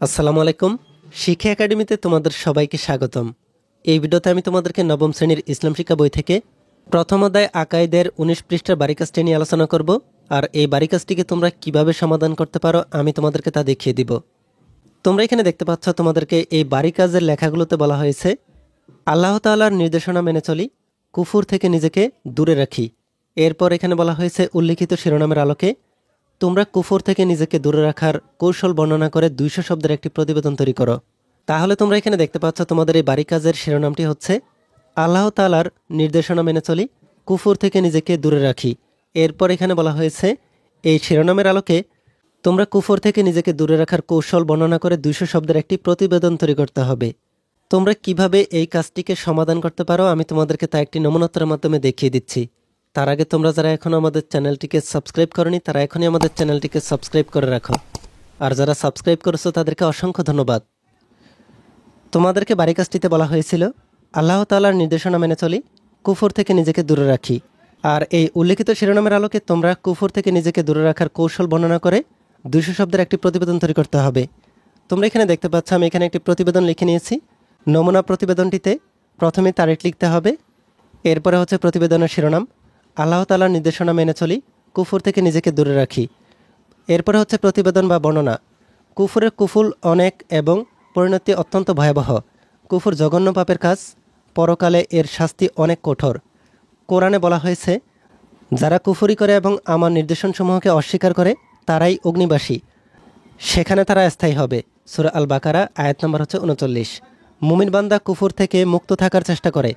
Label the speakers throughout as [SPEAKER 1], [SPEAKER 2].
[SPEAKER 1] আসসালামু আলাইকুম। শিক্ষা একাডেমিতে তোমাদের সবাইকে স্বাগতম। এই ভিডিওতে আমি তোমাদেরকে নবম শ্রেণীর ইসলাম শিক্ষা বই থেকে প্রথম অধ্যায় আকাইদের ১৯ পৃষ্ঠার বারিকাজটি নিয়ে আলোচনা করব। আর এই বারিকাজটিকে তোমরা কিভাবে সমাধান করতে পারো আমি তোমাদেরকে তা দেখিয়ে দিব। তোমরা এখানে দেখতে পাচ্ছ তোমাদেরকে এই বারিকাজের লেখাগুলোতে বলা হয়েছে, আল্লাহ তাআলার নির্দেশনা মেনে চলি, কুফুর থেকে নিজেকে দূরে রাখি। এরপর এখানে বলা হয়েছে উল্লিখিত শিরোনামের আলোকে তোমরা কুফর থেকে নিজেকে দূরে রাখার কৌশল বর্ণনা করে ২০০ শব্দের একটি প্রতিবেদন তৈরি করো। তাহলে তোমরা এখানে দেখতে পাচ্ছ তোমাদের এই বারিকাজের শিরোনামটি হচ্ছে আল্লাহ তাআলার নির্দেশনা মেনে চলি, কুফর থেকে নিজেকে দূরে রাখি। এরপর এখানে বলা হয়েছে এই শিরোনামের আলোকে তোমরা কুফর থেকে নিজেকে দূরে রাখার কৌশল বর্ণনা করে ২০০ শব্দের একটি প্রতিবেদন তৈরি করতে হবে। তোমরা কিভাবে এই কাজটিকে সমাধান করতে পারো আমি তোমাদেরকে তা একটি নমুনোত্তরের মাধ্যমে দেখিয়ে দিচ্ছি। তার আগে তোমরা যারা এখনও আমাদের চ্যানেলটিকে সাবস্ক্রাইব করনি তারা এখনই আমাদের চ্যানেলটিকে সাবস্ক্রাইব করে রাখো। আর যারা সাবস্ক্রাইব করেছো তাদেরকে অসংখ্য ধন্যবাদ। তোমাদেরকে বারিকাজটিতে বলা হয়েছিল আল্লাহ তাআলার নির্দেশনা মেনে চলি, কুফর থেকে নিজেকে দূরে রাখি। আর এই উল্লেখিত শিরোনামের আলোকে তোমরা কুফর থেকে নিজেকে দূরে রাখার কৌশল বর্ণনা করে ২০০ শব্দের একটি প্রতিবেদন তৈরি করতে হবে। তোমরা এখানে দেখতে পাচ্ছ আমি এখানে একটি প্রতিবেদন লিখে নিয়েছি। নমুনা প্রতিবেদনটিতে প্রথমে তারিখ লিখতে হবে, এরপরে হচ্ছে প্রতিবেদনের শিরোনাম আল্লাহ তাআলার নির্দেশনা মেনে চলি, কুফর থেকে নিজেকে দূরে রাখি। এরপরে হচ্ছে প্রতিবেদন বা বর্ণনা। কুফরের কুফুল অনেক এবং পরিণতি অত্যন্ত ভয়াবহ। কুফর জঘন্য পাপের কাজ, পরকালে এর শাস্তি অনেক কঠোর। কোরআনে বলা হয়েছে যারা কুফরি করে এবং আমার নির্দেশনসমূহকে অস্বীকার করে তারাই অগ্নিবাসী, সেখানে তারা স্থায়ী হবে। সূরা আল বাকারা আয়াত নম্বর হচ্ছে ৩৯। মুমিন বান্দা কুফর থেকে মুক্ত থাকার চেষ্টা করে,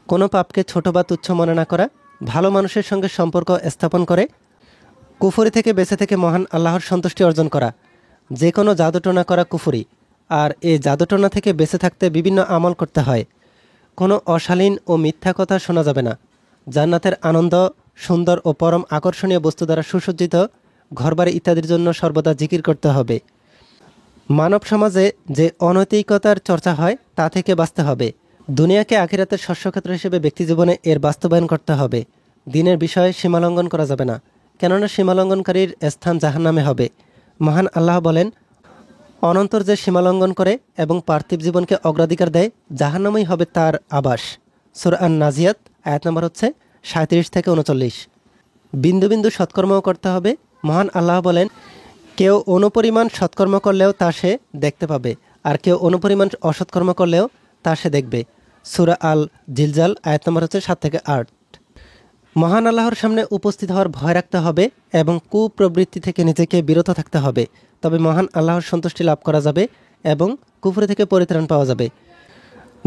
[SPEAKER 1] কোনো পাপকে ছোট বা তুচ্ছ মনে না করা, ভালো মানুষের সঙ্গে সম্পর্ক স্থাপন করে, কুফরি থেকে বেঁচে থেকে মহান আল্লাহর সন্তুষ্টি অর্জন করা। যে কোনো জাদুটোনা করা কুফরি, আর এই জাদুটোনা থেকে বেঁচে থাকতে বিভিন্ন আমল করতে হয়। কোনো অশালীন ও মিথ্যা কথা শোনা যাবে না। জান্নাতের আনন্দ, সুন্দর ও পরম আকর্ষণীয় বস্তু দ্বারা সুসজ্জিত ঘরবাড়ি ইত্যাদির জন্য সর্বদা জিকির করতে হবে। মানব সমাজে যে অনৈতিকতার চর্চা হয় তা থেকে বাঁচতে হবে। দুনিয়াকে আখিরাতের শস্যক্ষেত্র হিসেবে ব্যক্তিজীবনে এর বাস্তবায়ন করতে হবে। দিনের বিষয়ে সীমালঙ্ঘন করা যাবে না, কেননা সীমালঙ্ঘনকারীর স্থান জাহান্নামে হবে। মহান আল্লাহ বলেন, অনন্তর যে সীমালঙ্ঘন করে এবং পার্থিব জীবনকে অগ্রাধিকার দেয় জাহান্নামই হবে তার আবাস। সূরা আন-নাজিয়াত আয়াত নম্বর হচ্ছে ৩৭ থেকে ৩৯। বিন্দু বিন্দু সৎকর্মও করতে হবে। মহান আল্লাহ বলেন, কেউ অনুপরিমাণ সৎকর্ম করলেও তা সে দেখতে পাবে, আর কেউ অনুপরিমাণ অসৎকর্ম করলেও তা সে দেখবে। সূরা আল জিলজাল আয়াত নম্বর হচ্ছে ৭ থেকে ৮। মহান আল্লাহর সামনে উপস্থিত হওয়ার ভয় রাখতে হবে এবং কুপ্রবৃত্তি থেকে নিজেকে বিরত থাকতে হবে। তবে মহান আল্লাহর সন্তুষ্টি লাভ করা যাবে এবং কুফরি থেকে পরিত্রাণ পাওয়া যাবে।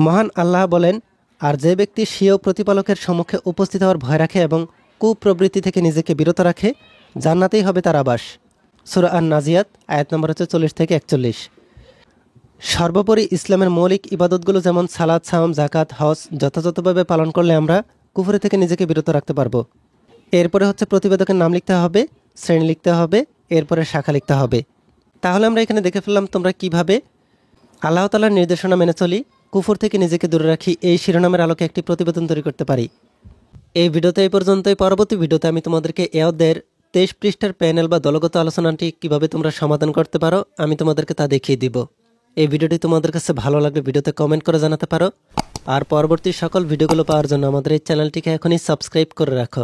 [SPEAKER 1] মহান আল্লাহ বলেন, আর যে ব্যক্তি স্বীয় প্রতিপালকের সম্মুখে উপস্থিত হওয়ার ভয় রাখে এবং কুপ্রবৃত্তি থেকে নিজেকে বিরত রাখে জান্নাতেই হবে তার আবাস। সূরা আন-নাজিয়াত আয়াত নম্বর হচ্ছে ৪০ থেকে ৪১। সর্বোপরি ইসলামের মৌলিক ইবাদতগুলো যেমন সালাত, সাওম, জাকাত, হজ যথাযথভাবে পালন করলে আমরা কুফরি থেকে নিজেকে বিরত রাখতে পারবো। এরপরে হচ্ছে প্রতিবেদকের নাম লিখতে হবে, শ্রেণী লিখতে হবে, এরপরে শাখা লিখতে হবে। তাহলে আমরা এখানে দেখে ফেললাম তোমরা কিভাবে আল্লাহ তাআলার নির্দেশনা মেনে চলি, কুফর থেকে নিজেকে দূরে রাখি এই শিরোনামের আলোকে একটি প্রতিবেদন তৈরি করতে পারি। এই ভিডিওতে এই পর্যন্তই। পরবর্তী ভিডিওতে আমি তোমাদেরকে এ অধ্যায়ের ২৩ পৃষ্ঠার প্যানেল বা দলগত আলোচনাটি কিভাবে তোমরা সমাধান করতে পারো আমি তোমাদেরকে তা দেখিয়ে দিব। এই ভিডিওটি তোমাদের কাছে ভালো লাগলে ভিডিওতে কমেন্ট করে জানাতে পারো। আর পরবর্তী সকল ভিডিওগুলো পাওয়ার জন্য আমাদের এই চ্যানেলটিকে এখনই সাবস্ক্রাইব করে রাখো।